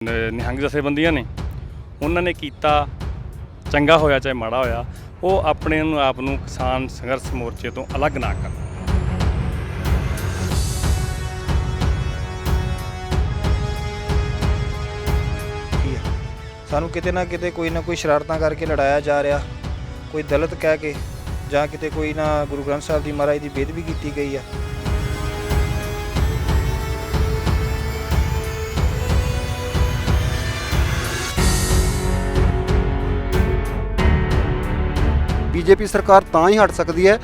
ਨਿਹੰਗ ਜਥੇਬੰਦੀਆਂ ਨੇ ਉਹਨਾਂ ਨੇ ਕੀਤਾ, ਚੰਗਾ ਹੋਇਆ ਚਾਹੇ ਮਾੜਾ ਹੋਇਆ, ਉਹ ਆਪਣੇ ਨੂੰ ਆਪ ਨੂੰ ਕਿਸਾਨ ਸੰਘਰਸ਼ ਮੋਰਚੇ ਤੋਂ ਅਲੱਗ ਨਾ ਕਰਨ। ਸਾਨੂੰ ਕਿਤੇ ਨਾ ਕਿਤੇ ਕੋਈ ਨਾ ਕੋਈ ਸ਼ਰਾਰਤਾਂ ਕਰਕੇ ਲੜਾਇਆ ਜਾ ਰਿਹਾ, ਕੋਈ ਦਲਿਤ ਕਹਿ ਕੇ ਜਾਂ ਕਿਤੇ ਕੋਈ ਨਾ ਗੁਰੂ ਗ੍ਰੰਥ ਸਾਹਿਬ ਦੀ ਮਹਾਰਾਜ ਦੀ ਬੇਅਦਬੀ ਕੀਤੀ ਗਈ ਆ। बीजेपी सरकार ਤਾਂ ਹੀ ਹਟ ਸਕਦੀ ਹੈ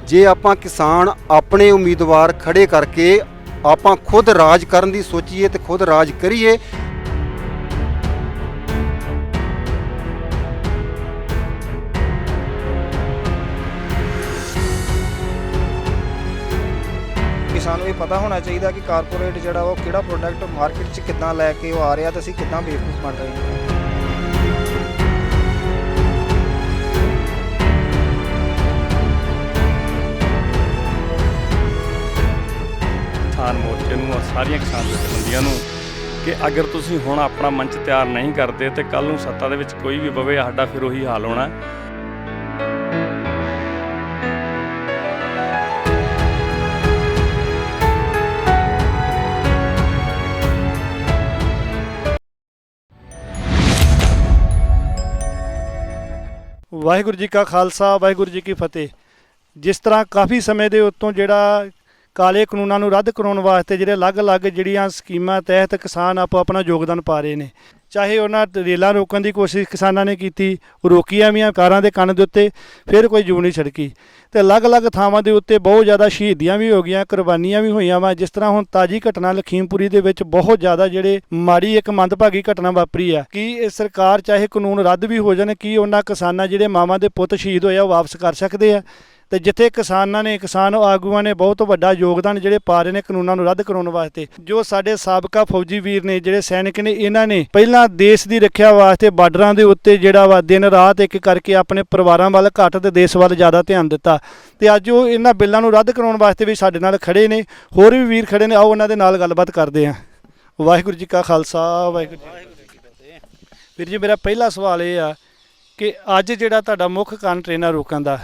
ਜੇ ਆਪਾਂ ਕਿਸਾਨ ਆਪਣੇ ਉਮੀਦਵਾਰ ਖੜੇ ਕਰਕੇ ਆਪਾਂ ਖੁਦ ਰਾਜ ਕਰਨ ਦੀ ਸੋਚੀਏ ਤੇ ਖੁਦ ਰਾਜ ਕਰੀਏ। ਸਾਨੂੰ ਇਹ ਪਤਾ ਹੋਣਾ ਚਾਹੀਦਾ ਕਿ ਕਾਰਪੋਰੇਟ ਜਿਹੜਾ ਉਹ ਕਿਹੜਾ ਪ੍ਰੋਡਕਟ ਮਾਰਕੀਟ 'ਚ ਕਿੱਦਾਂ ਲੈ ਕੇ ਉਹ ਆ ਰਿਹਾ ਤੇ ਅਸੀਂ ਕਿੱਦਾਂ ਬੇਵਕੂਫ ਬਣ ਰਹੇ ਹਾਂ। ਕਿਸਾਨ ਮੋਰਚੇ ਨੂੰ ਔਰ ਸਾਰੀਆਂ ਕਿਸਾਨ ਜਥੇਬੰਦੀਆਂ ਨੂੰ ਕਿ ਅਗਰ ਤੁਸੀਂ ਹੁਣ ਆਪਣਾ ਮੰਚ ਤਿਆਰ ਨਹੀਂ ਕਰਦੇ ਤੇ ਕੱਲ੍ਹ ਨੂੰ ਸੱਤਾ ਦੇ ਵਿੱਚ ਕੋਈ ਵੀ ਪਵੇ, ਸਾਡਾ ਫਿਰ ਉਹੀ ਹਾਲ ਹੋਣਾ। ਵਾਹਿਗੁਰੂ ਜੀ ਕਾ ਖਾਲਸਾ, ਵਾਹਿਗੁਰੂ ਜੀ ਕੀ ਫਤਿਹ। ਜਿਸ ਤਰ੍ਹਾਂ ਕਾਫੀ ਸਮੇਂ ਦੇ ਉੱਤੋਂ ਜਿਹੜਾ ਕਾਲੇ ਕਾਨੂੰਨਾਂ ਨੂੰ ਰੱਦ ਕਰਾਉਣ ਵਾਸਤੇ ਜਿਹੜੇ ਅਲੱਗ-ਅਲੱਗ ਜਿਹੜੀਆਂ ਸਕੀਮਾਂ ਤਹਿਤ ਕਿਸਾਨ ਆਪੋ ਆਪਣਾ ਯੋਗਦਾਨ ਪਾ ਰਹੇ ਨੇ, ਚਾਹੇ ਉਹਨਾਂ ਰੇਲਾਂ ਰੋਕਣ ਦੀ ਕੋਸ਼ਿਸ਼ ਕਿਸਾਨਾਂ ਨੇ ਕੀਤੀ, ਰੋਕੀਆਂ ਵੀ ਕਾਰਾਂ ਦੇ ਕੰਨ ਦੇ ਉੱਤੇ, ਫਿਰ ਕੋਈ ਜੂ ਨਹੀਂ ਛੜਕੀ, ਅਤੇ ਅਲੱਗ-ਅਲੱਗ ਥਾਵਾਂ ਦੇ ਉੱਤੇ ਬਹੁਤ ਜ਼ਿਆਦਾ ਸ਼ਹੀਦੀਆਂ ਵੀ ਹੋ ਗਈਆਂ, ਕੁਰਬਾਨੀਆਂ ਵੀ ਹੋਈਆਂ ਵਾ। ਜਿਸ ਤਰ੍ਹਾਂ ਹੁਣ ਤਾਜ਼ੀ ਘਟਨਾ ਲਖੀਮਪੁਰੀ ਦੇ ਵਿੱਚ ਬਹੁਤ ਜ਼ਿਆਦਾ ਜਿਹੜੇ ਮਾੜੀ ਇੱਕ ਮੰਦਭਾਗੀ ਘਟਨਾ ਵਾਪਰੀ ਆ। ਕੀ ਇਹ ਸਰਕਾਰ ਚਾਹੇ ਕਾਨੂੰਨ ਰੱਦ ਵੀ ਹੋ ਜਾਣ, ਕੀ ਉਹਨਾਂ ਕਿਸਾਨਾਂ ਜਿਹੜੇ ਮਾਵਾਂ ਦੇ ਪੁੱਤ ਸ਼ਹੀਦ ਹੋਏ ਆ ਉਹ ਵਾਪਸ ਕਰ ਸਕਦੇ ਆ? ਤੇ ਜਿੱਥੇ ਕਿਸਾਨ ਆਗੂਆਂ ਨੇ ਬਹੁਤ ਵੱਡਾ ਯੋਗਦਾਨ ਜਿਹੜੇ ਪਾ ਰਹੇ ਨੇ ਕਾਨੂੰਨਾਂ ਨੂੰ ਰੱਦ ਕਰਾਉਣ ਵਾਸਤੇ, ਜੋ ਸਾਡੇ ਸਾਬਕਾ ਫੌਜੀ ਵੀਰ ਨੇ, ਜਿਹੜੇ ਸੈਨਿਕ ਨੇ, ਇਹਨਾਂ ਨੇ ਪਹਿਲਾਂ ਦੇਸ਼ ਦੀ ਰੱਖਿਆ ਵਾਸਤੇ ਬਾਰਡਰਾਂ ਦੇ ਉੱਤੇ ਜਿਹੜਾ ਵਾ ਦਿਨ ਰਾਤ ਇੱਕ ਕਰਕੇ ਆਪਣੇ ਪਰਿਵਾਰਾਂ ਵੱਲ ਘੱਟ ਤੇ ਦੇਸ਼ ਵੱਲ ਜ਼ਿਆਦਾ ਧਿਆਨ ਦਿੱਤਾ, ਤੇ ਅੱਜ ਉਹ ਇਹਨਾਂ ਬਿੱਲਾਂ ਨੂੰ ਰੱਦ ਕਰਾਉਣ ਵਾਸਤੇ ਵੀ ਸਾਡੇ ਨਾਲ ਖੜੇ ਨੇ। ਹੋਰ ਵੀ ਵੀਰ ਖੜੇ ਨੇ, ਆਓ ਉਹਨਾਂ ਦੇ ਨਾਲ ਗੱਲਬਾਤ ਕਰਦੇ ਹਾਂ। ਵਾਹਿਗੁਰੂ ਜੀ ਕਾ ਖਾਲਸਾ, ਵਾਹਿਗੁਰੂ ਜੀ ਕੀ ਫਤਿਹ। ਵੀਰ ਜੀ, ਮੇਰਾ ਪਹਿਲਾ ਸਵਾਲ ਇਹ ਆ ਕਿ ਅੱਜ ਜਿਹੜਾ ਤੁਹਾਡਾ ਮੁੱਖ ਕਾਰਨ ਟ੍ਰੇਨਾਂ ਰੋਕਣ ਦਾ,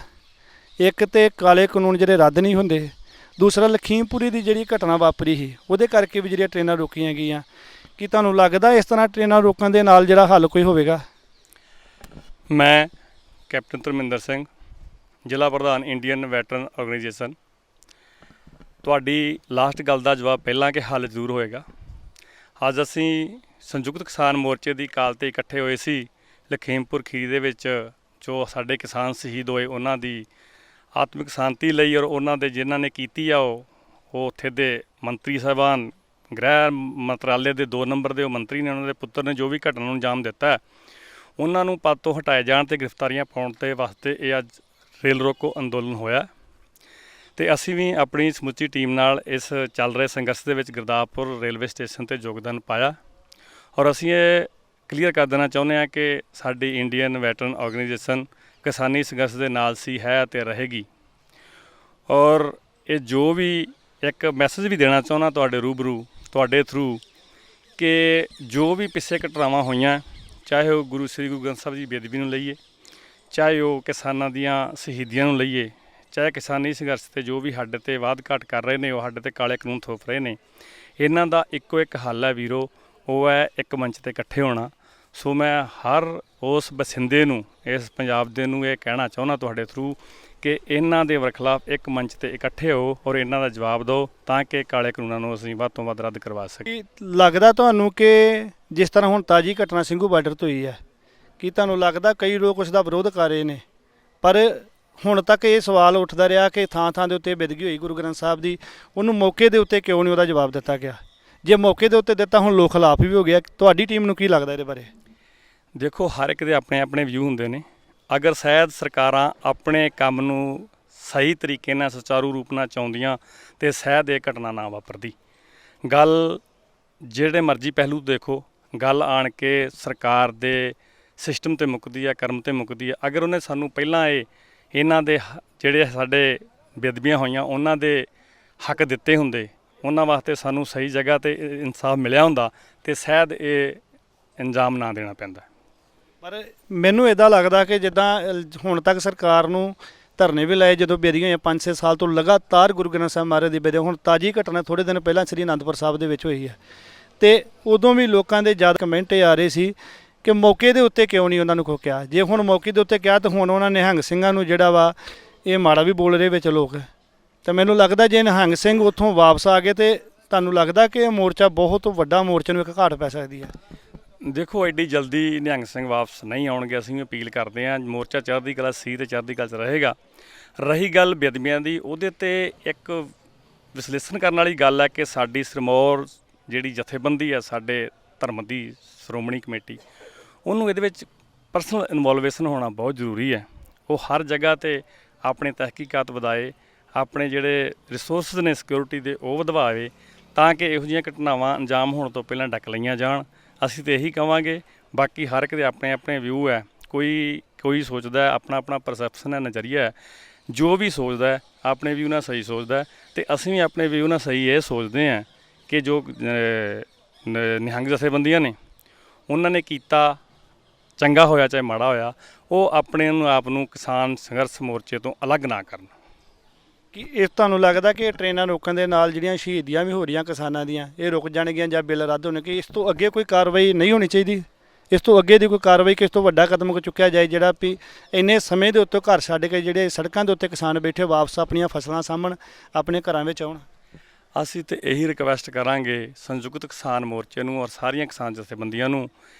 ਇੱਕ ਤੇ ਕਾਲੇ ਕਾਨੂੰਨ ਜਿਹੜੇ ਰੱਦ ਨਹੀਂ ਹੁੰਦੇ, ਦੂਸਰਾ ਲਖੀਮਪੁਰੀ ਦੀ ਜਿਹੜੀ ਘਟਨਾ ਵਾਪਰੀ ਸੀ ਉਹਦੇ ਕਰਕੇ ਵੀ ਜਿਹੜੀਆਂ ਟ੍ਰੇਨਾਂ ਰੋਕੀਆਂ ਗਈਆਂ, ਕੀ ਤੁਹਾਨੂੰ ਲੱਗਦਾ ਇਸ ਤਰ੍ਹਾਂ ਟ੍ਰੇਨਾਂ ਰੋਕਣ ਦੇ ਨਾਲ ਜਿਹੜਾ ਹੱਲ ਕੋਈ ਹੋਵੇਗਾ? ਮੈਂ ਕੈਪਟਨ ਧਰਮਿੰਦਰ ਸਿੰਘ, ਜ਼ਿਲ੍ਹਾ ਪ੍ਰਧਾਨ ਇੰਡੀਅਨ ਵੈਟਰਨ ਆਰਗੇਨਾਈਜੇਸ਼ਨ। ਤੁਹਾਡੀ ਲਾਸਟ ਗੱਲ ਦਾ ਜਵਾਬ ਪਹਿਲਾਂ ਕਿ ਹੱਲ ਜ਼ਰੂਰ ਹੋਏਗਾ। ਅੱਜ ਅਸੀਂ ਸੰਯੁਕਤ ਕਿਸਾਨ ਮੋਰਚੇ ਦੀ ਕਾਲ 'ਤੇ ਇਕੱਠੇ ਹੋਏ ਸੀ ਲਖੀਮਪੁਰ ਖੀਰੀ ਦੇ ਵਿੱਚ। ਜੋ ਸਾਡੇ ਕਿਸਾਨ ਸ਼ਹੀਦ ਹੋਏ ਉਹਨਾਂ ਦੀ ਆਤਮਿਕ ਸ਼ਾਂਤੀ ਲਈ ਔਰ ਉਹਨਾਂ ਦੇ ਜਿਨ੍ਹਾਂ ਨੇ ਕੀਤੀ ਆ ਉਹ ਉੱਥੇ ਦੇ ਮੰਤਰੀ ਸਾਹਿਬਾਨ, ਗ੍ਰਹਿ ਮੰਤਰਾਲੇ ਦੇ 2 ਨੰਬਰ ਦੇ ਉਹ ਮੰਤਰੀ ਨੇ, ਉਹਨਾਂ ਦੇ ਪੁੱਤਰ ਨੇ ਜੋ ਵੀ ਘਟਨਾ ਨੂੰ ਅੰਜਾਮ ਦਿੱਤਾ, ਉਹਨਾਂ ਨੂੰ ਪਦ ਤੋਂ ਹਟਾਏ ਜਾਣ ਤੇ ਗ੍ਰਿਫਤਾਰੀਆਂ ਪਾਉਣ ਦੇ ਵਾਸਤੇ ਇਹ ਅੱਜ ਰੇਲ ਰੋਕੋ ਅੰਦੋਲਨ ਹੋਇਆ। ਤੇ ਅਸੀਂ ਵੀ ਆਪਣੀ ਸਮੁੱਚੀ ਟੀਮ ਨਾਲ ਇਸ ਚੱਲ ਰਹੇ ਸੰਘਰਸ਼ ਦੇ ਵਿੱਚ ਗੁਰਦਾਸਪੁਰ ਰੇਲਵੇ ਸਟੇਸ਼ਨ 'ਤੇ ਯੋਗਦਾਨ ਪਾਇਆ। ਔਰ ਅਸੀਂ ਇਹ ਕਲੀਅਰ ਕਰ ਦੇਣਾ ਚਾਹੁੰਦੇ ਹਾਂ ਕਿ ਸਾਡੀ ਇੰਡੀਅਨ ਵੈਟਰਨ ਆਰਗੇਨਾਈਜੇਸ਼ਨ ਕਿਸਾਨੀ ਸੰਘਰਸ਼ ਦੇ ਨਾਲ ਸੀ, ਹੈ ਅਤੇ ਰਹੇਗੀ। ਔਰ ਇਹ ਜੋ ਵੀ ਇੱਕ ਮੈਸੇਜ ਵੀ ਦੇਣਾ ਚਾਹੁੰਦਾ ਤੁਹਾਡੇ ਰੂਬਰੂ, ਤੁਹਾਡੇ ਥਰੂ, ਕਿ ਜੋ ਵੀ ਪਿੱਛੇ ਘਟਨਾਵਾਂ ਹੋਈਆਂ, ਚਾਹੇ ਉਹ ਗੁਰੂ ਗ੍ਰੰਥ ਸਾਹਿਬ ਦੀ ਬੇਅਦਬੀ ਨੂੰ ਲਈਏ, ਚਾਹੇ ਉਹ ਕਿਸਾਨਾਂ ਦੀਆਂ ਸ਼ਹੀਦੀਆਂ ਨੂੰ ਲਈਏ, ਚਾਹੇ ਕਿਸਾਨੀ ਸੰਘਰਸ਼ 'ਤੇ ਜੋ ਵੀ ਸਾਡੇ 'ਤੇ ਵਾਧ ਘਾਟ ਕਰ ਰਹੇ ਨੇ, ਉਹ ਸਾਡੇ 'ਤੇ ਕਾਲੇ ਕਾਨੂੰਨ ਥੋਪ ਰਹੇ ਨੇ, ਇਹਨਾਂ ਦਾ ਇੱਕੋ ਇੱਕ ਹੱਲ ਹੈ ਵੀਰੋ, ਉਹ ਹੈ ਇੱਕ ਮੰਚ 'ਤੇ ਇਕੱਠੇ ਹੋਣਾ। ਸੋ ਮੈਂ ਹਰ ਉਸ ਬਸਿੰਦੇ ਨੂੰ, ਇਸ ਪੰਜਾਬ ਦੇ ਨੂੰ ਇਹ ਕਹਿਣਾ ਚਾਹੁੰਦਾ ਤੁਹਾਡੇ ਥਰੂ ਕਿ ਇਹਨਾਂ ਦੇ ਵਰਖਲਾਫ ਇੱਕ ਮੰਚ 'ਤੇ ਇਕੱਠੇ ਹੋ ਔਰ ਇਹਨਾਂ ਦਾ ਜਵਾਬ ਦਿਓ, ਤਾਂ ਕਿ ਕਾਲੇ ਕਾਨੂੰਨਾਂ ਨੂੰ ਅਸੀਂ ਵੱਧ ਤੋਂ ਵੱਧ ਰੱਦ ਕਰਵਾ ਸਕੀਏ। ਲੱਗਦਾ ਤੁਹਾਨੂੰ ਕਿ ਜਿਸ ਤਰ੍ਹਾਂ ਹੁਣ ਤਾਜ਼ੀ ਘਟਨਾ ਸਿੰਘੂ ਬਾਰਡਰ ਤੋਂ ਹੋਈ ਹੈ, ਕੀ ਤੁਹਾਨੂੰ ਲੱਗਦਾ ਕਈ ਲੋਕ ਉਸ ਦਾ ਵਿਰੋਧ ਕਰ ਰਹੇ ਨੇ, ਪਰ ਹੁਣ ਤੱਕ ਇਹ ਸਵਾਲ ਉੱਠਦਾ ਰਿਹਾ ਕਿ ਥਾਂ ਥਾਂ ਦੇ ਉੱਤੇ ਬੇਦਗੀ ਹੋਈ ਗੁਰੂ ਗ੍ਰੰਥ ਸਾਹਿਬ ਦੀ, ਉਹਨੂੰ ਮੌਕੇ ਦੇ ਉੱਤੇ ਕਿਉਂ ਨਹੀਂ ਉਹਦਾ ਜਵਾਬ ਦਿੱਤਾ ਗਿਆ? ਜੇ ਮੌਕੇ ਦੇ ਉੱਤੇ ਦਿੱਤਾ, ਹੁਣ ਲੋਕ ਖਿਲਾਫ ਵੀ ਹੋ ਗਿਆ। ਤੁਹਾਡੀ ਟੀਮ ਨੂੰ ਕੀ ਲੱਗਦਾ ਇਹਦੇ ਬਾਰੇ? ਦੇਖੋ, ਹਰ ਇੱਕ ਦੇ ਆਪਣੇ ਆਪਣੇ ਵਿਊ ਹੁੰਦੇ ਨੇ। ਅਗਰ ਸ਼ਾਇਦ ਸਰਕਾਰਾਂ ਆਪਣੇ ਕੰਮ ਨੂੰ ਸਹੀ ਤਰੀਕੇ ਨਾਲ, ਸੁਚਾਰੂ ਰੂਪ ਨਾਲ ਚਾਹੁੰਦੀਆਂ ਤਾਂ ਸ਼ਾਇਦ ਇਹ ਘਟਨਾ ਨਾ ਵਾਪਰਦੀ। ਗੱਲ ਜਿਹੜੇ ਮਰਜ਼ੀ ਪਹਿਲੂ ਦੇਖੋ, ਗੱਲ ਆਣ ਕੇ ਸਰਕਾਰ ਦੇ ਸਿਸਟਮ 'ਤੇ ਮੁੱਕਦੀ ਹੈ, ਕਰਮ 'ਤੇ ਮੁੱਕਦੀ ਹੈ। ਅਗਰ ਉਹਨੇ ਸਾਨੂੰ ਪਹਿਲਾਂ ਇਹਨਾਂ ਦੇ ਜਿਹੜੇ ਸਾਡੇ ਬੇਅਦਬੀਆਂ ਹੋਈਆਂ ਉਹਨਾਂ ਦੇ ਹੱਕ ਦਿੱਤੇ ਹੁੰਦੇ, ਉਹਨਾਂ ਵਾਸਤੇ ਸਾਨੂੰ ਸਹੀ ਜਗ੍ਹਾ 'ਤੇ ਇਨਸਾਫ ਮਿਲਿਆ ਹੁੰਦਾ, ਅਤੇ ਸ਼ਾਇਦ ਇਹ ਇੰਜਾਮ ਨਾ ਦੇਣਾ ਪੈਂਦਾ। ਪਰ ਮੈਨੂੰ ਇਦਾਂ ਲੱਗਦਾ ਕਿ ਜਿੱਦਾਂ ਹੁਣ ਤੱਕ ਸਰਕਾਰ ਨੂੰ ਧਰਨੇ ਵੀ ਲਾਏ, ਜਦੋਂ ਬੇਦੀਆਂ ਹੋਈਆਂ 5-6 ਸਾਲ ਤੋਂ ਲਗਾਤਾਰ ਗੁਰੂ ਗ੍ਰੰਥ ਸਾਹਿਬ ਮਹਾਰਾਜ ਦੀ ਬੇਦੀ, ਹੁਣ ਤਾਜੀ ਘਟਨਾ ਥੋੜ੍ਹੇ ਦਿਨ ਪਹਿਲਾਂ ਸ੍ਰੀ ਅਨੰਦਪੁਰ ਸਾਹਿਬ ਦੇ ਵਿੱਚ ਹੋਈ ਹੈ, ਤੇ ਉਦੋਂ ਵੀ ਲੋਕਾਂ ਦੇ ਜ਼ਿਆਦਾ ਕਮੈਂਟ ਇਹ ਆ ਰਹੇ ਸੀ ਕਿ ਮੌਕੇ ਦੇ ਉੱਤੇ ਕਿਉਂ ਨਹੀਂ ਉਹਨਾਂ ਨੂੰ ਕੋ ਕਿਹਾ। ਜੇ ਹੁਣ ਮੌਕੇ ਦੇ ਉੱਤੇ ਕਿਹਾ ਤਾਂ ਹੁਣ ਉਹਨਾਂ ਨਿਹੰਗ ਸਿੰਘਾਂ ਨੂੰ ਜਿਹੜਾ ਵਾ ਇਹ ਮਾੜਾ ਵੀ ਬੋਲ ਰਹੇ ਵਿੱਚ ਲੋਕ। ਤਾਂ ਮੈਨੂੰ ਲੱਗਦਾ ਜੇ ਨਿਹੰਗ ਸਿੰਘ ਉੱਥੋਂ ਵਾਪਸ ਆ ਗਏ ਤੇ ਤੁਹਾਨੂੰ ਲੱਗਦਾ ਕਿ ਇਹ ਮੋਰਚਾ ਬਹੁਤ ਵੱਡਾ ਮੋਰਚੇ ਨੂੰ ਇੱਕ ਘਾਟ ਪੈ ਸਕਦੀ ਹੈ? ਦੇਖੋ, ਐਡੀ ਜਲਦੀ ਨਿਹੰਗ ਸਿੰਘ ਵਾਪਸ ਨਹੀਂ ਆਉਣਗੇ। ਅਸੀਂ ਵੀ ਅਪੀਲ ਕਰਦੇ ਹਾਂ, ਮੋਰਚਾ ਚੜ੍ਹਦੀ ਕਲਾ ਸੀ ਤੇ ਚੜ੍ਹਦੀ ਕਲਾ 'ਚ ਰਹੇਗਾ। ਰਹੀ ਗੱਲ ਬੇਅਦਬੀਆਂ ਦੀ, ਉਹਦੇ ਤੇ ਇੱਕ ਵਿਸ਼ਲੇਸ਼ਣ ਕਰਨ ਵਾਲੀ ਗੱਲ ਹੈ ਕਿ ਸਾਡੀ ਸਿਰਮੌਰ ਜਿਹੜੀ ਜਥੇਬੰਦੀ ਹੈ, ਸਾਡੇ ਧਰਮ ਦੀ ਸ਼੍ਰੋਮਣੀ ਕਮੇਟੀ, ਉਹਨੂੰ ਇਹਦੇ ਵਿੱਚ ਪਰਸਨਲ ਇਨਵੋਲਵੇਸ਼ਨ ਹੋਣਾ ਬਹੁਤ ਜ਼ਰੂਰੀ ਹੈ। ਉਹ ਹਰ ਜਗ੍ਹਾ ਤੇ ਆਪਣੇ ਤਹਿਕੀਕਾਤ ਵਧਾਏ, ਆਪਣੇ ਜਿਹੜੇ ਰਿਸੋਰਸਿਸ ਨੇ ਸਿਕਿਉਰਿਟੀ ਦੇ ਉਹ ਵਧਾਵੇ, ਤਾਂ ਕਿ ਇਹੋ ਜਿਹੀਆਂ ਘਟਨਾਵਾਂ ਅੰਜਾਮ ਹੋਣ ਤੋਂ ਪਹਿਲਾਂ ਡੱਕ ਲਈਆਂ ਜਾਣ। ਅਸੀਂ ਤਾਂ ਇਹੀ ਕਹਾਂਗੇ। ਬਾਕੀ ਹਰ ਇੱਕ ਦੇ ਆਪਣੇ ਆਪਣੇ ਵਿਊ ਹੈ, ਕੋਈ ਸੋਚਦਾ ਆਪਣਾ ਆਪਣਾ ਪਰਸੈਪਸ਼ਨ ਹੈ, ਨਜ਼ਰੀਆ ਹੈ। ਜੋ ਵੀ ਸੋਚਦਾ ਹੈ ਆਪਣੇ ਵਿਊ ਨਾਲ ਸਹੀ ਸੋਚਦਾ, ਅਤੇ ਅਸੀਂ ਵੀ ਆਪਣੇ ਵਿਊ ਨਾਲ ਸਹੀ ਇਹ ਸੋਚਦੇ ਹਾਂ ਕਿ ਜੋ ਨਿਹੰਗ ਜਥੇਬੰਦੀਆਂ ਨੇ ਉਹਨਾਂ ਨੇ ਕੀਤਾ, ਚੰਗਾ ਹੋਇਆ ਚਾਹੇ ਮਾੜਾ ਹੋਇਆ, ਉਹ ਆਪਣੇ ਆਪ ਨੂੰ ਕਿਸਾਨ ਸੰਘਰਸ਼ ਮੋਰਚੇ ਤੋਂ ਅਲੱਗ ਨਾ ਕਰਨ। ਕਿ ਇਹ ਤੁਹਾਨੂੰ ਲੱਗਦਾ ਕਿ ਟ੍ਰੇਨਾਂ ਰੋਕਣ ਦੇ ਨਾਲ ਜਿਹੜੀਆਂ ਸ਼ਹੀਦੀਆਂ ਵੀ ਹੋ ਰਹੀਆਂ ਕਿਸਾਨਾਂ ਦੀਆਂ, ਇਹ ਰੁਕ ਜਾਣਗੀਆਂ ਜਾਂ ਬਿੱਲ ਰੱਦ ਹੋਣਗੇ? ਇਸ ਤੋਂ ਅੱਗੇ ਕੋਈ ਕਾਰਵਾਈ ਨਹੀਂ ਹੋਣੀ ਚਾਹੀਦੀ? ਇਸ ਤੋਂ ਅੱਗੇ ਦੀ ਕੋਈ ਕਾਰਵਾਈ, ਕਿਸ ਤੋਂ ਵੱਡਾ ਕਦਮ ਚੁੱਕਿਆ ਜਾਏ ਜਿਹੜਾ ਵੀ ਇੰਨੇ ਸਮੇਂ ਦੇ ਉੱਤੇ ਘਰ ਛੱਡ ਕੇ ਜਿਹੜੇ ਸੜਕਾਂ ਦੇ ਉੱਤੇ ਕਿਸਾਨ ਬੈਠੇ ਵਾਪਸ ਆਪਣੀਆਂ ਫਸਲਾਂ ਸਾਂਭਣ, ਆਪਣੇ ਘਰਾਂ ਵਿੱਚ ਆਉਣ? ਅਸੀਂ ਤਾਂ ਇਹੀ ਰਿਕਵੈਸਟ ਕਰਾਂਗੇ ਸੰਯੁਕਤ ਕਿਸਾਨ ਮੋਰਚੇ ਨੂੰ ਔਰ ਸਾਰੀਆਂ ਕਿਸਾਨ ਜਥੇਬੰਦੀਆਂ ਨੂੰ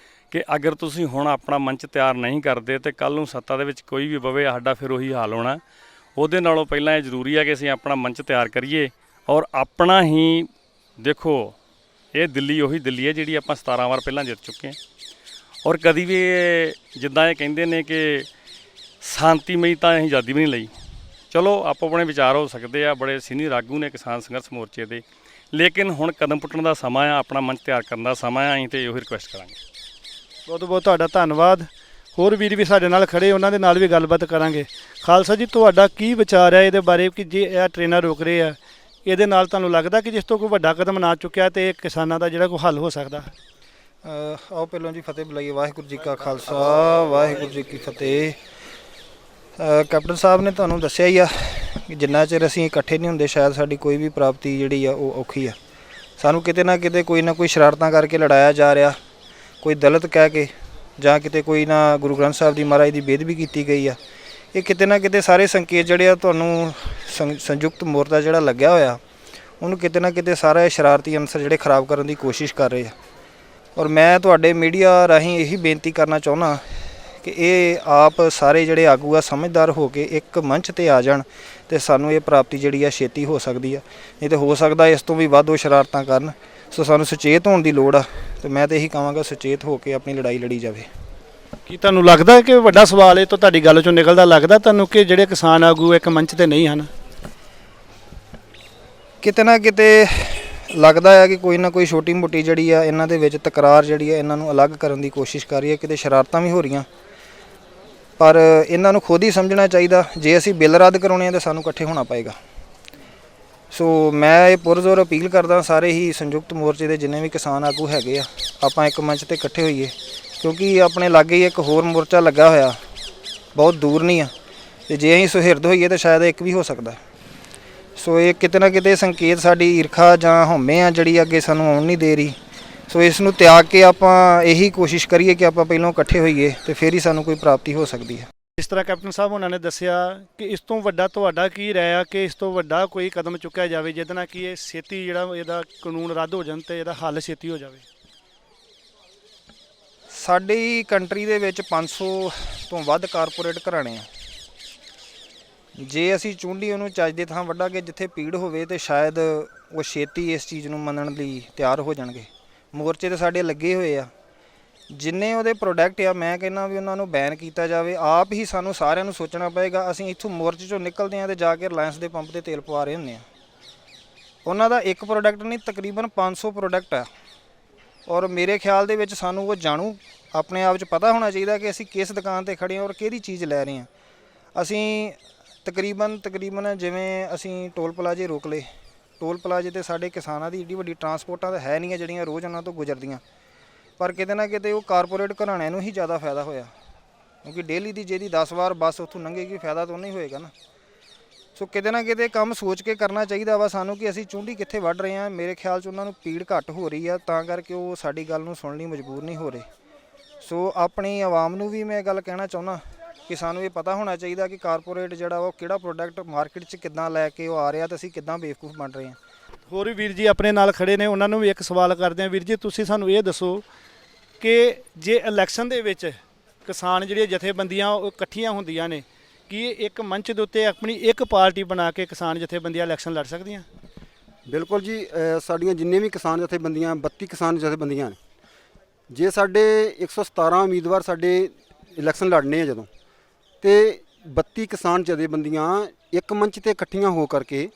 ਕਿ ਅਗਰ ਤੁਸੀਂ ਹੁਣ ਆਪਣਾ ਮੰਚ ਤਿਆਰ ਨਹੀਂ ਕਰਦੇ ਤੇ ਕੱਲ੍ਹ ਨੂੰ ਸੱਤਾ ਦੇ ਵਿੱਚ ਕੋਈ ਵੀ ਬਵੇ, ਸਾਡਾ ਫਿਰ ਉਹੀ ਹਾਲ ਹੋਣਾ। ਉਹਦੇ ਨਾਲੋਂ ਪਹਿਲਾਂ ਇਹ ਜ਼ਰੂਰੀ ਹੈ ਕਿ ਅਸੀਂ ਆਪਣਾ ਮੰਚ ਤਿਆਰ ਕਰੀਏ ਔਰ ਆਪਣਾ ਹੀ ਦੇਖੋ, ਇਹ ਦਿੱਲੀ ਉਹੀ ਦਿੱਲੀ ਹੈ ਜਿਹੜੀ ਆਪਾਂ 17 ਵਾਰ ਪਹਿਲਾਂ ਜਿੱਤ ਚੁੱਕੇ ਹਾਂ। ਔਰ ਕਦੀ ਵੀ ਜਿੱਦਾਂ ਇਹ ਕਹਿੰਦੇ ਨੇ ਕਿ ਸ਼ਾਂਤੀਮਈ ਤਾਂ ਅਸੀਂ ਆਜ਼ਾਦੀ ਵੀ ਨਹੀਂ ਲਈ। ਚਲੋ ਆਪੋ ਆਪਣੇ ਵਿਚਾਰ ਹੋ ਸਕਦੇ ਆ, ਬੜੇ ਸੀਨੀਅਰ ਆਗੂ ਨੇ ਕਿਸਾਨ ਸੰਘਰਸ਼ ਮੋਰਚੇ ਦੇ, ਲੇਕਿਨ ਹੁਣ ਕਦਮ ਪੁੱਟਣ ਦਾ ਸਮਾਂ ਆ, ਆਪਣਾ ਮੰਚ ਤਿਆਰ ਕਰਨ ਦਾ ਸਮਾਂ ਆ। ਅਸੀਂ ਤਾਂ ਇਹੋ ਰਿਕੁਐਸਟ ਕਰਾਂਗੇ। ਬਹੁਤ ਬਹੁਤ ਤੁਹਾਡਾ ਧੰਨਵਾਦ। ਹੋਰ ਵੀਰ ਵੀ ਸਾਡੇ ਨਾਲ ਖੜੇ, ਉਹਨਾਂ ਦੇ ਨਾਲ ਵੀ ਗੱਲਬਾਤ ਕਰਾਂਗੇ। ਖਾਲਸਾ ਜੀ, ਤੁਹਾਡਾ ਕੀ ਵਿਚਾਰ ਹੈ ਇਹਦੇ ਬਾਰੇ ਕਿ ਜੇ ਇਹ ਟ੍ਰੇਨਾਂ ਰੋਕ ਰਹੇ ਆ, ਇਹਦੇ ਨਾਲ ਤੁਹਾਨੂੰ ਲੱਗਦਾ ਕਿ ਜਿਸ ਤੋਂ ਕੋਈ ਵੱਡਾ ਕਦਮ ਨਾ ਚੁੱਕਿਆ ਤੇ ਕਿਸਾਨਾਂ ਦਾ ਜਿਹੜਾ ਕੋਈ ਹੱਲ ਹੋ ਸਕਦਾ? ਆਓ ਪਹਿਲਾਂ ਜੀ ਫਤਿਹ ਬੁਲਾਈਏ। ਵਾਹਿਗੁਰੂ ਜੀ ਕਾ ਖਾਲਸਾ, ਵਾਹਿਗੁਰੂ ਜੀ ਕੀ ਫਤਿਹ। ਕੈਪਟਨ ਸਾਹਿਬ ਨੇ ਤੁਹਾਨੂੰ ਦੱਸਿਆ ਹੀ ਆ ਕਿ ਜਿੰਨਾ ਚਿਰ ਅਸੀਂ ਇਕੱਠੇ ਨਹੀਂ ਹੁੰਦੇ, ਸ਼ਾਇਦ ਸਾਡੀ ਕੋਈ ਵੀ ਪ੍ਰਾਪਤੀ ਜਿਹੜੀ ਆ ਉਹ ਔਖੀ ਆ। ਸਾਨੂੰ ਕਿਤੇ ਨਾ ਕਿਤੇ ਕੋਈ ਨਾ ਕੋਈ ਸ਼ਰਾਰਤਾਂ ਕਰਕੇ ਲੜਾਇਆ ਜਾ ਰਿਹਾ, ਕੋਈ ਦਲਿਤ ਕਹਿ ਕੇ, ਜਾਂ ਕਿਤੇ ਕੋਈ ਨਾ ਗੁਰੂ ਗ੍ਰੰਥ ਸਾਹਿਬ ਦੀ ਮਹਾਰਾਜ ਦੀ ਬੇਅਦਬੀ ਕੀਤੀ ਗਈ ਆ। ਇਹ ਕਿਤੇ ਨਾ ਕਿਤੇ ਸਾਰੇ ਸੰਕੇਤ ਜਿਹੜੇ ਆ ਤੁਹਾਨੂੰ ਸੰਯੁਕਤ ਮੋਰਚਾ ਜਿਹੜਾ ਲੱਗਿਆ ਹੋਇਆ, ਉਹਨੂੰ ਕਿਤੇ ਨਾ ਕਿਤੇ ਸਾਰਾ ਇਹ ਸ਼ਰਾਰਤੀ ਅੰਸਰ ਜਿਹੜੇ ਖਰਾਬ ਕਰਨ ਦੀ ਕੋਸ਼ਿਸ਼ ਕਰ ਰਹੇ ਆ। ਔਰ ਮੈਂ ਤੁਹਾਡੇ ਮੀਡੀਆ ਰਾਹੀਂ ਇਹੀ ਬੇਨਤੀ ਕਰਨਾ ਚਾਹੁੰਦਾ ਕਿ ਇਹ ਆਪ ਸਾਰੇ ਜਿਹੜੇ ਆਗੂ ਆ ਸਮਝਦਾਰ ਹੋ ਕੇ ਇੱਕ ਮੰਚ ਤੇ ਆ ਜਾਣ ਤੇ ਸਾਨੂੰ ਇਹ ਪ੍ਰਾਪਤੀ ਜਿਹੜੀ ਆ ਛੇਤੀ ਹੋ ਸਕਦੀ ਆ। ਨਹੀਂ ਤੇ ਹੋ ਸਕਦਾ ਇਸ ਤੋਂ ਵੀ ਵੱਧ ਉਹ ਸ਼ਰਾਰਤਾਂ ਕਰਨ। ਸੋ ਸਾਨੂੰ ਸੁਚੇਤ ਹੋਣ ਦੀ ਲੋੜ ਆ, ਤੇ ਮੈਂ ਤਾਂ ਇਹੀ ਕਹਾਂਗਾ ਸੁਚੇਤ ਹੋ ਕੇ ਆਪਣੀ ਲੜਾਈ ਲੜੀ ਜਾਵੇ। ਕੀ ਤੁਹਾਨੂੰ ਲੱਗਦਾ ਕਿ ਵੱਡਾ ਸਵਾਲ ਇਹ ਤੋਂ ਤੁਹਾਡੀ ਗੱਲ ਚੋਂ ਨਿਕਲਦਾ ਲੱਗਦਾ ਤੁਹਾਨੂੰ ਕਿ ਜਿਹੜੇ ਕਿਸਾਨ ਆਗੂ ਇੱਕ ਮੰਚ ਤੇ ਨਹੀਂ ਹਨ? ਕਿਤੇ ਨਾ ਕਿਤੇ ਲੱਗਦਾ ਹੈ ਕਿ ਕੋਈ ਨਾ ਕੋਈ ਛੋਟੀ ਮੋਟੀ ਜਿਹੜੀ ਆ ਇਹਨਾਂ ਦੇ ਵਿੱਚ ਤਕਰਾਰ ਜਿਹੜੀ ਆ ਇਹਨਾਂ ਨੂੰ ਅਲੱਗ ਕਰਨ ਦੀ ਕੋਸ਼ਿਸ਼ ਕਰ ਰਹੀ ਹੈ। ਕਿਤੇ ਸ਼ਰਾਰਤਾਂ ਵੀ ਹੋ ਰਹੀਆਂ, ਪਰ ਇਹਨਾਂ ਨੂੰ ਖੁਦ ਹੀ ਸਮਝਣਾ ਚਾਹੀਦਾ ਜੇ ਅਸੀਂ ਬਿੱਲ ਰੱਦ ਕਰਾਉਣੇ ਆ ਤਾਂ ਸਾਨੂੰ ਇਕੱਠੇ ਹੋਣਾ ਪਏਗਾ। ਸੋ ਮੈਂ ਇਹ ਪੁਰਜ਼ੋਰ ਅਪੀਲ ਕਰਦਾ ਸਾਰੇ ਹੀ ਸੰਯੁਕਤ ਮੋਰਚੇ ਦੇ ਜਿੰਨੇ ਵੀ ਕਿਸਾਨ ਆਗੂ ਹੈਗੇ ਆ, ਆਪਾਂ ਇੱਕ ਮੰਚ ਤੇ ਇਕੱਠੇ ਹੋਈਏ, ਕਿਉਂਕਿ ਆਪਣੇ ਲਾਗੇ ਹੀ ਇੱਕ ਹੋਰ ਮੋਰਚਾ ਲੱਗਾ ਹੋਇਆ, ਬਹੁਤ ਦੂਰ ਨਹੀਂ ਆ, ਤੇ ਜੇ ਅਸੀਂ ਸੁਹਿਰਦ ਹੋਈਏ ਤਾਂ ਸ਼ਾਇਦ ਇੱਕ ਵੀ ਹੋ ਸਕਦਾ। ਸੋ ਇਹ ਕਿਤੇ ਨਾ ਕਿਤੇ ਸੰਕੇਤ ਸਾਡੀ ਈਰਖਾ ਜਾਂ ਹਉਮੈ ਆ ਜਿਹੜੀ ਅੱਗੇ ਸਾਨੂੰ ਆਉਣ ਨਹੀਂ ਦੇ ਰਹੀ। ਸੋ ਇਸ ਨੂੰ ਤਿਆਗ ਕੇ ਆਪਾਂ ਇਹੀ ਕੋਸ਼ਿਸ਼ ਕਰੀਏ ਕਿ ਆਪਾਂ ਪਹਿਲਾਂ ਇਕੱਠੇ ਹੋਈਏ ਤੇ ਫਿਰ ਹੀ ਸਾਨੂੰ ਕੋਈ ਪ੍ਰਾਪਤੀ ਹੋ ਸਕਦੀ ਹੈ। ਇਸ ਤਰ੍ਹਾਂ ਕੈਪਟਨ ਸਾਹਿਬ ਉਹਨਾਂ ਨੇ ਦੱਸਿਆ ਕਿ ਇਸ ਤੋਂ ਵੱਡਾ ਤੁਹਾਡਾ ਕੀ ਰਾਇ ਆ ਕਿ ਇਸ ਤੋਂ ਵੱਡਾ ਕੋਈ ਕਦਮ ਚੁੱਕਿਆ ਜਾਵੇ ਜਿਹਦੇ ਨਾਲ ਕਿ ਇਹ ਛੇਤੀ ਜਿਹੜਾ ਇਹਦਾ ਕਾਨੂੰਨ ਰੱਦ ਹੋ ਜਾਣ ਤੇ ਇਹਦਾ ਹੱਲ ਛੇਤੀ ਹੋ ਜਾਵੇ? ਸਾਡੀ ਕੰਟਰੀ ਦੇ ਵਿੱਚ 500 ਤੋਂ ਵੱਧ ਕਾਰਪੋਰੇਟ ਘਰਾਣੇ ਆ। ਜੇ ਅਸੀਂ ਚੁੰਡੀ ਉਹਨੂੰ ਚੱਜ ਦੇ ਥਾਂ ਵੱਢਾਂਗੇ ਜਿੱਥੇ ਪੀੜ ਹੋਵੇ ਤੇ ਸ਼ਾਇਦ ਉਹ ਛੇਤੀ ਇਸ ਚੀਜ਼ ਨੂੰ ਮੰਨਣ ਲਈ ਤਿਆਰ ਹੋ ਜਾਣਗੇ। ਮੋਰਚੇ ਤੇ ਸਾਡੇ ਲੱਗੇ ਹੋਏ ਆ, ਜਿੰਨੇ ਉਹਦੇ ਪ੍ਰੋਡਕਟ ਆ ਮੈਂ ਕਹਿੰਦਾ ਵੀ ਉਹਨਾਂ ਨੂੰ ਬੈਨ ਕੀਤਾ ਜਾਵੇ। ਆਪ ਹੀ ਸਾਨੂੰ ਸਾਰਿਆਂ ਨੂੰ ਸੋਚਣਾ ਪਏਗਾ। ਅਸੀਂ ਇੱਥੋਂ ਮੋਰਚੇ 'ਚੋਂ ਨਿਕਲਦੇ ਹਾਂ ਤੇ ਜਾ ਕੇ ਰਿਲਾਇੰਸ ਦੇ ਪੰਪ 'ਤੇ ਤੇਲ ਪਵਾ ਰਹੇ ਹੁੰਦੇ ਹਾਂ। ਉਹਨਾਂ ਦਾ ਇੱਕ ਪ੍ਰੋਡਕਟ ਨਹੀਂ, ਤਕਰੀਬਨ 500 ਪ੍ਰੋਡਕਟ ਆ। ਔਰ ਮੇਰੇ ਖਿਆਲ ਦੇ ਵਿੱਚ ਸਾਨੂੰ ਉਹ ਜਾਣੂ ਆਪਣੇ ਆਪ 'ਚ ਪਤਾ ਹੋਣਾ ਚਾਹੀਦਾ ਕਿ ਅਸੀਂ ਕਿਸ ਦੁਕਾਨ 'ਤੇ ਖੜ੍ਹੇ ਹਾਂ ਔਰ ਕਿਹੜੀ ਚੀਜ਼ ਲੈ ਰਹੇ ਹਾਂ। ਅਸੀਂ ਤਕਰੀਬਨ ਜਿਵੇਂ ਅਸੀਂ ਟੋਲ ਪਲਾਜ਼ੇ ਰੋਕ ਲਏ, ਟੋਲ ਪਲਾਜ਼ੇ 'ਤੇ ਸਾਡੇ ਕਿਸਾਨਾਂ ਦੀ ਏਡੀ ਵੱਡੀ ਟਰਾਂਸਪੋਰਟਾਂ ਤਾਂ ਹੈ ਨਹੀਂ ਜਿਹੜੀਆਂ ਰੋਜ਼ ਉਹਨਾਂ ਤੋਂ ਗੁਜ਼ਰਦੀਆਂ। ਪਰ ਕਿਤੇ ਨਾ ਕਿਤੇ ਉਹ ਕਾਰਪੋਰੇਟ ਘਰਾਣਿਆਂ ਨੂੰ ਹੀ ਜ਼ਿਆਦਾ ਫਾਇਦਾ ਹੋਇਆ, ਕਿਉਂਕਿ ਡੇਲੀ ਦੀ ਜਿਹਦੀ 10 ਵਾਰ ਬੱਸ ਉੱਥੋਂ ਲੰਘੇਗੀ ਫਾਇਦਾ ਤਾਂ ਉਹਨੂੰ ਹੀ ਹੋਏਗਾ ਨਾ। ਸੋ ਕਿਤੇ ਨਾ ਕਿਤੇ ਕੰਮ ਸੋਚ ਕੇ ਕਰਨਾ ਚਾਹੀਦਾ ਵਾ ਸਾਨੂੰ ਕਿ ਅਸੀਂ ਚੁੰਡੀ ਕਿੱਥੇ ਵੱਢ ਰਹੇ ਹਾਂ। ਮੇਰੇ ਖਿਆਲ 'ਚ ਉਹਨਾਂ ਨੂੰ ਪੀੜ ਘੱਟ ਹੋ ਰਹੀ ਆ, ਤਾਂ ਕਰਕੇ ਉਹ ਸਾਡੀ ਗੱਲ ਨੂੰ ਸੁਣਨ ਲਈ ਮਜਬੂਰ ਨਹੀਂ ਹੋ ਰਹੇ। ਸੋ ਆਪਣੀ ਆਵਾਮ ਨੂੰ ਵੀ ਮੈਂ ਗੱਲ ਕਹਿਣਾ ਚਾਹੁੰਦਾ ਕਿ ਸਾਨੂੰ ਇਹ ਪਤਾ ਹੋਣਾ ਚਾਹੀਦਾ ਕਿ ਕਾਰਪੋਰੇਟ ਜਿਹੜਾ ਵਾ ਉਹ ਕਿਹੜਾ ਪ੍ਰੋਡਕਟ ਮਾਰਕੀਟ 'ਚ ਕਿੱਦਾਂ ਲੈ ਕੇ ਉਹ ਆ ਰਿਹਾ ਤੇ ਅਸੀਂ ਕਿੱਦਾਂ ਬੇਵਕੂਫ ਬਣ ਰਹੇ ਹਾਂ। ਹੋਰ ਵੀ ਵੀਰ ਜੀ ਆਪਣੇ ਨਾਲ ਖੜੇ ਨੇ, ਉਹਨਾਂ ਨੂੰ ਵੀ ਇੱਕ ਸਵਾਲ ਕਰਦੇ ਹਾਂ। ਵੀਰ ਜੀ ਤੁਸੀਂ ਸਾਨੂੰ ਇਹ ਦੱਸੋ ਕਿ ਜੇ ਇਲੈਕਸ਼ਨ ਦੇ ਵਿੱਚ ਕਿਸਾਨ ਜਿਹੜੀਆਂ ਜਥੇਬੰਦੀਆਂ ਉਹ ਇਕੱਠੀਆਂ ਹੁੰਦੀਆਂ ਨੇ, ਕੀ ਇਹ ਇੱਕ ਮੰਚ ਦੇ ਉੱਤੇ ਆਪਣੀ ਇੱਕ ਪਾਰਟੀ ਬਣਾ ਕੇ ਕਿਸਾਨ ਜਥੇਬੰਦੀਆਂ ਇਲੈਕਸ਼ਨ ਲੜ ਸਕਦੀਆਂ? ਬਿਲਕੁਲ ਜੀ, ਸਾਡੀਆਂ ਜਿੰਨੇ ਵੀ ਕਿਸਾਨ ਜਥੇਬੰਦੀਆਂ 32 ਕਿਸਾਨ ਜਥੇਬੰਦੀਆਂ ਨੇ, ਜੇ ਸਾਡੇ 117 ਉਮੀਦਵਾਰ ਸਾਡੇ ਇਲੈਕਸ਼ਨ ਲੜਨੇ ਆ ਜਦੋਂ, ਤੇ 32 ਕਿਸਾਨ ਜਥੇਬੰਦੀਆਂ ਇੱਕ ਮੰਚ ਤੇ ਇਕੱਠੀਆਂ ਹੋ ਕਰਕੇ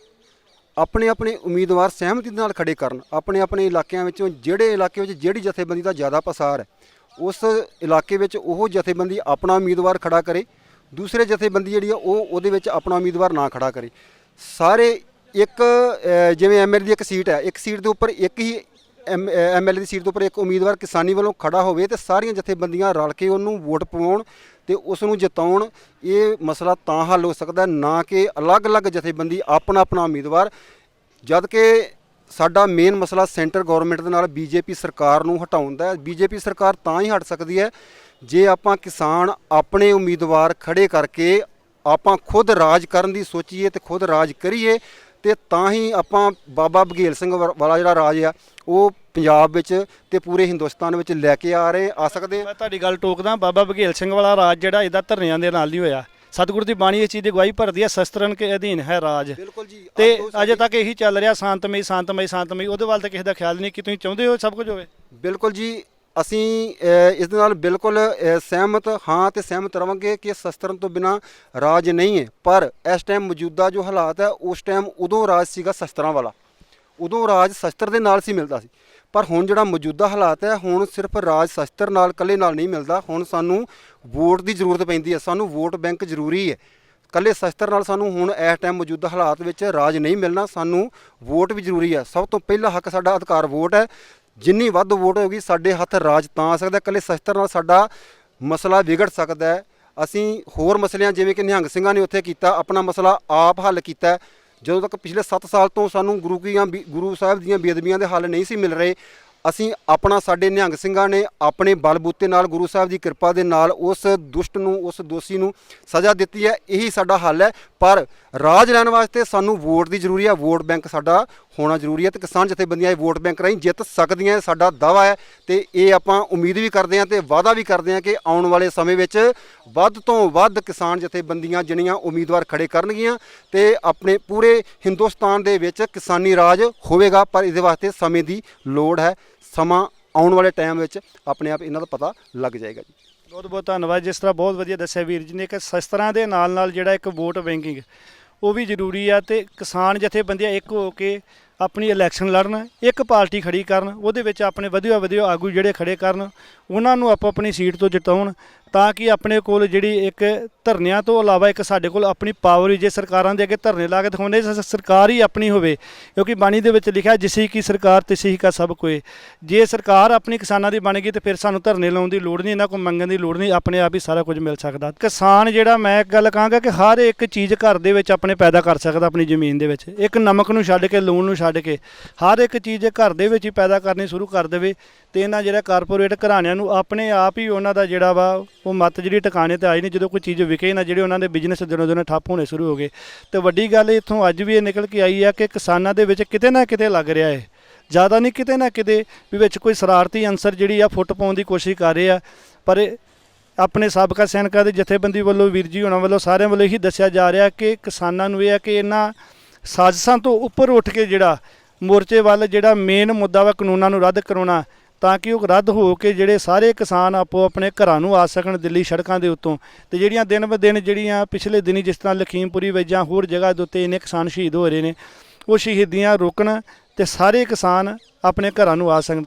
ਆਪਣੇ ਆਪਣੇ ਉਮੀਦਵਾਰ ਸਹਿਮਤੀ ਦੇ ਨਾਲ ਖੜੇ ਕਰਨ। ਆਪਣੇ ਆਪਣੇ ਇਲਾਕਿਆਂ ਵਿੱਚੋਂ ਜਿਹੜੇ ਇਲਾਕੇ ਵਿੱਚ ਜਿਹੜੀ ਜਥੇਬੰਦੀ ਦਾ ਜ਼ਿਆਦਾ ਪਸਾਰ ਹੈ ਉਸ ਇਲਾਕੇ ਵਿੱਚ ਉਹ ਜਥੇਬੰਦੀ ਆਪਣਾ ਉਮੀਦਵਾਰ ਖੜਾ ਕਰੇ, ਦੂਸਰੇ ਜਥੇਬੰਦੀ ਜਿਹੜੀ ਆ ਉਹ ਉਹਦੇ ਵਿੱਚ ਆਪਣਾ ਉਮੀਦਵਾਰ ਨਾ ਖੜਾ ਕਰੇ। ਸਾਰੇ ਇੱਕ ਜਿਵੇਂ ਐਮਐਲਏ ਦੀ ਇੱਕ ਸੀਟ ਹੈ, ਇੱਕ ਸੀਟ ਦੇ ਉੱਪਰ ਇੱਕ ਹੀ ਐਮਐਲਏ ਦੀ ਸੀਟ ਦੇ ਉੱਪਰ ਇੱਕ ਉਮੀਦਵਾਰ ਕਿਸਾਨੀ ਵੱਲੋਂ ਖੜਾ ਹੋਵੇ ਤੇ ਸਾਰੀਆਂ ਜਥੇਬੰਦੀਆਂ ਰਲ ਕੇ ਉਹਨੂੰ ਵੋਟ ਪਵਾਉਣ ਤੇ ਉਸ ਨੂੰ ਜਿਤਾਉਣ। ਇਹ ਮਸਲਾ ਤਾਂ ਹੱਲ ਹੋ ਸਕਦਾ, ਨਾ ਕਿ ਅਲੱਗ-ਅਲੱਗ ਜਥੇਬੰਦੀ ਆਪਣਾ ਆਪਣਾ ਉਮੀਦਵਾਰ। ਜਦ ਕਿ ਸਾਡਾ ਮੇਨ ਮਸਲਾ ਸੈਂਟਰ ਗਵਰਨਮੈਂਟ ਦੇ ਨਾਲ ਬੀਜੇਪੀ ਸਰਕਾਰ ਨੂੰ ਹਟਾਉਣ ਦਾ ਹੈ। ਬੀਜੇਪੀ ਸਰਕਾਰ ਤਾਂ ਹੀ ਹਟ ਸਕਦੀ ਹੈ ਜੇ ਆਪਾਂ ਕਿਸਾਨ ਆਪਣੇ ਉਮੀਦਵਾਰ ਖੜੇ ਕਰਕੇ ਆਪਾਂ ਖੁਦ ਰਾਜ ਕਰਨ ਦੀ ਸੋਚੀਏ ਤੇ ਖੁਦ ਰਾਜ ਕਰੀਏ, ਤੇ ਤਾਂ ਹੀ ਆਪਾਂ ਬਾਬਾ ਬਘੇਲ ਸਿੰਘ ਵਾਲਾ ਜਿਹੜਾ ਰਾਜ ਆ ਉਹ ਪੰਜਾਬ ਵਿੱਚ ਤੇ ਪੂਰੇ ਹਿੰਦੁਸਤਾਨ ਵਿੱਚ ਲੈ ਕੇ ਆ ਸਕਦੇ। ਮੈਂ ਤੁਹਾਡੀ ਗੱਲ ਟੋਕਦਾ, ਬਾਬਾ ਬਘੇਲ ਸਿੰਘ ਵਾਲਾ ਰਾਜ ਜਿਹੜਾ ਇਹਦਾ ਧਰਨਿਆਂ ਦੇ ਨਾਲ ਨਹੀਂ ਹੋਇਆ। ਸਤਿਗੁਰੂ ਦੀ ਬਾਣੀ ਇਸ ਚੀਜ਼ ਦੀ ਗਵਾਹੀ ਭਰਦੀ ਹੈ, ਸ਼ਸਤਰਨ ਕੇ ਅਧੀਨ ਹੈ ਰਾਜ। ਬਿਲਕੁਲ ਜੀ, ਤੇ ਅਜੇ ਤੱਕ ਇਹੀ ਚੱਲ ਰਿਹਾ, ਸ਼ਾਂਤਮਈ ਸ਼ਾਂਤਮਈ ਸ਼ਾਂਤਮਈ। ਉਹਦੇ ਵੱਲ ਤਾਂ ਕਿਸੇ ਦਾ ਖਿਆਲ ਨਹੀਂ ਕਿ ਤੁਸੀਂ ਚਾਹੁੰਦੇ ਹੋ ਸਭ ਕੁਝ ਹੋਵੇ। ਬਿਲਕੁਲ ਜੀ, ਅਸੀਂ ਇਸ ਦੇ ਨਾਲ ਬਿਲਕੁਲ ਸਹਿਮਤ ਹਾਂ ਤੇ ਸਹਿਮਤ ਰਵਾਂਗੇ ਕਿ ਸ਼ਸਤਰਨ ਤੋਂ ਬਿਨਾ ਰਾਜ ਨਹੀਂ ਹੈ। ਪਰ ਇਸ ਟਾਈਮ ਮੌਜੂਦਾ ਜੋ ਹਾਲਾਤ ਹੈ, ਉਸ ਟਾਈਮ ਉਦੋਂ ਰਾਜ ਸੀਗਾ ਸ਼ਸਤਰਾਂ ਵਾਲਾ, ਉਦੋਂ ਰਾਜ ਸ਼ਸਤਰ ਦੇ ਨਾਲ ਸੀ ਮਿਲਦਾ ਸੀ। ਪਰ ਹੁਣ ਜਿਹੜਾ ਮੌਜੂਦਾ ਹਾਲਾਤ ਹੈ, ਹੁਣ ਸਿਰਫ ਰਾਜ ਸ਼ਸਤਰ ਨਾਲ ਇਕੱਲੇ ਨਾਲ ਨਹੀਂ ਮਿਲਦਾ। ਹੁਣ ਸਾਨੂੰ ਵੋਟ ਦੀ ਜ਼ਰੂਰਤ ਪੈਂਦੀ ਹੈ, ਸਾਨੂੰ ਵੋਟ ਬੈਂਕ ਜ਼ਰੂਰੀ ਹੈ। ਇਕੱਲੇ ਸ਼ਸਤਰ ਨਾਲ ਸਾਨੂੰ ਹੁਣ ਇਸ ਟਾਈਮ ਮੌਜੂਦਾ ਹਾਲਾਤ ਵਿੱਚ ਰਾਜ ਨਹੀਂ ਮਿਲਣਾ, ਸਾਨੂੰ ਵੋਟ ਵੀ ਜ਼ਰੂਰੀ ਹੈ। ਸਭ ਤੋਂ ਪਹਿਲਾ ਹੱਕ ਸਾਡਾ ਅਧਿਕਾਰ ਵੋਟ ਹੈ। ਜਿੰਨੀ ਵੱਧ ਵੋਟ ਹੋਊਗੀ ਸਾਡੇ ਹੱਥ ਰਾਜ ਤਾਂ ਆ ਸਕਦਾ। ਇਕੱਲੇ ਸ਼ਸਤਰ ਨਾਲ ਸਾਡਾ ਮਸਲਾ ਵਿਗੜ ਸਕਦਾ ਹੈ। ਅਸੀਂ ਹੋਰ ਮਸਲਿਆਂ ਜਿਵੇਂ ਕਿ ਨਿਹੰਗ ਸਿੰਘਾਂ ਨੇ ਉੱਥੇ ਕੀਤਾ, ਆਪਣਾ ਮਸਲਾ ਆਪ ਹੱਲ ਕੀਤਾ। ਜਦੋਂ ਤੱਕ ਪਿਛਲੇ 7 ਸਾਲ ਤੋਂ ਸਾਨੂੰ ਗੁਰੂ ਸਾਹਿਬ ਦੀਆਂ ਬੇਅਦਬੀਆਂ ਦੇ ਹੱਲ ਨਹੀਂ ਸੀ ਮਿਲ ਰਹੇ, ਅਸੀਂ ਆਪਣਾ ਸਾਡੇ ਨਿਹੰਗ ਸਿੰਘਾਂ ਨੇ ਆਪਣੇ ਬਲਬੂਤੇ ਨਾਲ ਗੁਰੂ ਸਾਹਿਬ ਦੀ ਕਿਰਪਾ ਦੇ ਨਾਲ ਉਸ ਦੁਸ਼ਟ ਨੂੰ, ਉਸ ਦੋਸ਼ੀ ਨੂੰ ਸਜ਼ਾ ਦਿੱਤੀ ਹੈ। ਇਹੀ ਸਾਡਾ ਹੱਲ ਹੈ। ਪਰ ਰਾਜ ਲੈਣ ਵਾਸਤੇ ਸਾਨੂੰ ਵੋਟ ਦੀ ਜ਼ਰੂਰੀ ਹੈ, ਵੋਟ ਬੈਂਕ ਸਾਡਾ ਹੋਣਾ ਜ਼ਰੂਰੀ ਹੈ ਤੇ ਕਿਸਾਨ ਜਥੇਬੰਦੀਆਂ ਇਹ ਵੋਟ ਬੈਂਕ ਰਾਹੀਂ ਜਿੱਤ ਸਕਦੀਆਂ, ਸਾਡਾ ਦਾਅਵਾ ਹੈ। ਤੇ ਇਹ ਆਪਾਂ ਉਮੀਦ ਵੀ ਕਰਦੇ ਹਾਂ ਤੇ ਵਾਅਦਾ ਵੀ ਕਰਦੇ ਹਾਂ ਕਿ ਆਉਣ ਵਾਲੇ ਸਮੇਂ ਵਿੱਚ ਵੱਧ ਤੋਂ ਵੱਧ ਕਿਸਾਨ ਜਥੇਬੰਦੀਆਂ ਜਿਹੜੀਆਂ ਉਮੀਦਵਾਰ ਖੜੇ ਕਰਨਗੀਆਂ ਤੇ ਆਪਣੇ ਪੂਰੇ ਹਿੰਦੁਸਤਾਨ ਦੇ ਵਿੱਚ ਕਿਸਾਨੀ ਰਾਜ ਹੋਵੇਗਾ। ਪਰ ਇਹਦੇ ਵਾਸਤੇ ਸਮੇਂ ਦੀ ਲੋੜ ਹੈ। ਸਮਾਂ ਆਉਣ ਵਾਲੇ ਟਾਈਮ ਵਿੱਚ ਆਪਣੇ ਆਪ ਇਹਨਾਂ ਦਾ ਪਤਾ ਲੱਗ ਜਾਏਗਾ ਜੀ। ਬਹੁਤ ਬਹੁਤ ਧੰਨਵਾਦ। ਜਿਸ ਤਰ੍ਹਾਂ ਬਹੁਤ ਵਧੀਆ ਦੱਸਿਆ ਵੀਰ ਜੀ ਨੇ ਕਿ ਸ਼ਸਤਰਾਂ ਦੇ ਨਾਲ ਨਾਲ ਜਿਹੜਾ ਇੱਕ ਵੋਟ ਬੈਂਕਿੰਗ ਉਹ ਵੀ ਜ਼ਰੂਰੀ ਆ, ਤੇ ਕਿਸਾਨ ਜਥੇਬੰਦੀਆਂ ਇੱਕ ਹੋ ਕੇ ਆਪਣੀ ਇਲੈਕਸ਼ਨ ਲੜਨ, ਇੱਕ ਪਾਰਟੀ ਖੜੀ ਕਰਨ, ਉਹਦੇ ਵਿੱਚ ਆਪਣੇ ਵਧੀਆ ਆਗੂ ਜਿਹੜੇ ਖੜੇ ਕਰਨ, ਉਹਨਾਂ ਨੂੰ ਆਪੋ ਆਪਣੀ ਸੀਟ ਤੋਂ ਜਿਤਾਉਣ, ਤਾਂ ਕਿ ਆਪਣੇ ਕੋਲ ਜਿਹੜੀ ਇੱਕ ਧਰਨਿਆਂ ਤੋਂ ਇਲਾਵਾ ਇੱਕ ਸਾਡੇ ਕੋਲ ਆਪਣੀ ਪਾਵਰ, ਜੇ ਸਰਕਾਰਾਂ ਦੇ ਅੱਗੇ ਧਰਨੇ ਲਾ ਕੇ ਦਿਖਾਉਂਦੇ ਸਰਕਾਰ ਹੀ ਆਪਣੀ ਹੋਵੇ। ਕਿਉਂਕਿ ਬਾਣੀ ਦੇ ਵਿੱਚ ਲਿਖਿਆ ਜਿਸੀ ਕੀ ਸਰਕਾਰ ਤਿਸੀ ਹੀ ਕਾ ਸਭ ਕੋਏ। ਜੇ ਸਰਕਾਰ ਆਪਣੀ ਕਿਸਾਨਾਂ ਦੀ ਬਣ ਗਈ ਤੇ ਫਿਰ ਸਾਨੂੰ ਧਰਨੇ ਲਾਉਣ ਦੀ ਲੋੜ ਨਹੀਂ, ਇਹਨਾਂ ਕੋਲ ਮੰਗਣ ਦੀ ਲੋੜ ਨਹੀਂ, ਆਪਣੇ ਆਪ ਹੀ ਸਾਰਾ ਕੁਝ ਮਿਲ ਸਕਦਾ। ਕਿਸਾਨ ਜਿਹੜਾ ਮੈਂ ਇੱਕ ਗੱਲ ਕਹਾਂਗਾ ਕਿ ਹਰ ਇੱਕ ਚੀਜ਼ ਘਰ ਦੇ ਵਿੱਚ ਆਪਣੇ ਪੈਦਾ ਕਰ ਸਕਦਾ, ਆਪਣੀ ਜ਼ਮੀਨ ਦੇ ਵਿੱਚ। ਇੱਕ ਨਮਕ ਨੂੰ ਛੱਡ ਕੇ, ਲੂਣ ਨੂੰ ਛੱਡ ਕੇ ਹਰ ਇੱਕ ਚੀਜ਼ ਘਰ ਦੇ ਵਿੱਚ ਹੀ ਪੈਦਾ ਕਰਨੀ ਸ਼ੁਰੂ ਕਰ ਦੇਵੇ ਤੇ ਇਹਨਾਂ ਜਿਹੜਾ ਕਾਰਪੋਰੇਟ ਘਰਾਣਿਆਂ ਨੂੰ ਆਪਣੇ ਆਪ ਹੀ ਉਹਨਾਂ ਦਾ ਜਿਹੜਾ ਵਾ ਉਹ ਮੱਤ ਜਿਹੜੀ ਟਿਕਾਣੇ ਤੇ ਆਈ ਨਹੀਂ। ਜਦੋਂ ਕੋਈ ਚੀਜ਼ ਵਿਕੇ ਨਾ, ਜਿਹੜੇ ਉਹਨਾਂ ਦੇ ਬਿਜ਼ਨਸ ਦਿਨੋਂ ਦਿਨ ਠੱਪ ਹੋਣੇ ਸ਼ੁਰੂ ਹੋ ਗਏ। ਤੇ ਵੱਡੀ ਗੱਲ ਇੱਥੋਂ ਅੱਜ ਵੀ ਇਹ ਨਿਕਲ ਕੇ ਆਈ ਆ ਕਿ ਕਿਸਾਨਾਂ ਦੇ ਵਿੱਚ ਕਿਤੇ ਨਾ ਕਿਤੇ ਲੱਗ ਰਿਹਾ ਹੈ, ਜ਼ਿਆਦਾ ਨਹੀਂ ਕਿਤੇ ਨਾ ਕਿਤੇ ਵੀ ਵਿੱਚ ਕੋਈ ਸ਼ਰਾਰਤੀ ਅਨਸਰ ਜਿਹੜੀ ਆ ਫੁੱਟ ਪਾਉਣ ਦੀ ਕੋਸ਼ਿਸ਼ ਕਰ ਰਹੇ ਆ। ਪਰ ਆਪਣੇ ਸਾਬਕਾ ਸੈਨਿਕਾਂ ਦੇ ਜਥੇਬੰਦੀ ਵੱਲੋਂ, ਵੀਰ ਜੀ ਹੋਣਾ ਵੱਲੋਂ, ਸਾਰਿਆਂ ਵੱਲੋਂ ਇਹੀ ਦੱਸਿਆ ਜਾ ਰਿਹਾ ਕਿ ਕਿਸਾਨਾਂ ਨੂੰ ਇਹ ਹੈ ਕਿ ਇਹਨਾਂ ਸਾਜ਼ਿਸ਼ਾਂ ਤੋਂ ਉੱਪਰ ਉੱਠ ਕੇ ਜਿਹੜਾ ਮੋਰਚੇ ਵੱਲ ਜਿਹੜਾ ਮੇਨ ਮੁੱਦਾ ਵਾ ਕਾਨੂੰਨਾਂ ਨੂੰ ਰੱਦ ਕਰਾਉਣਾ, ਤਾਂ ਕਿ ਉਹ ਰੱਦ ਹੋ ਕੇ ਜਿਹੜੇ ਸਾਰੇ ਕਿਸਾਨ ਆਪੋ ਆਪਣੇ ਘਰਾਂ ਨੂੰ ਆ ਸਕਣ ਦਿੱਲੀ ਸੜਕਾਂ ਦੇ ਉੱਤੋਂ। ਤੇ ਜਿਹੜੀਆਂ ਦਿਨ ਬ ਦਿਨ ਜਿਹੜੀਆਂ ਪਿਛਲੇ ਦਿਨੀ ਜਿਸ ਤਰ੍ਹਾਂ ਲਖੀਮਪੁਰੀ ਵਿੱਚ ਜਾਂ ਹੋਰ ਜਗ੍ਹਾ ਦੇ ਉੱਤੇ ਇੰਨੇ ਕਿਸਾਨ ਸ਼ਹੀਦ ਹੋ ਰਹੇ ਨੇ, ਉਹ ਸ਼ਹੀਦੀਆਂ ਰੋਕਣ ਤੇ ਸਾਰੇ ਕਿਸਾਨ ਆਪਣੇ ਘਰਾਂ ਨੂੰ ਆ ਸਕਣ।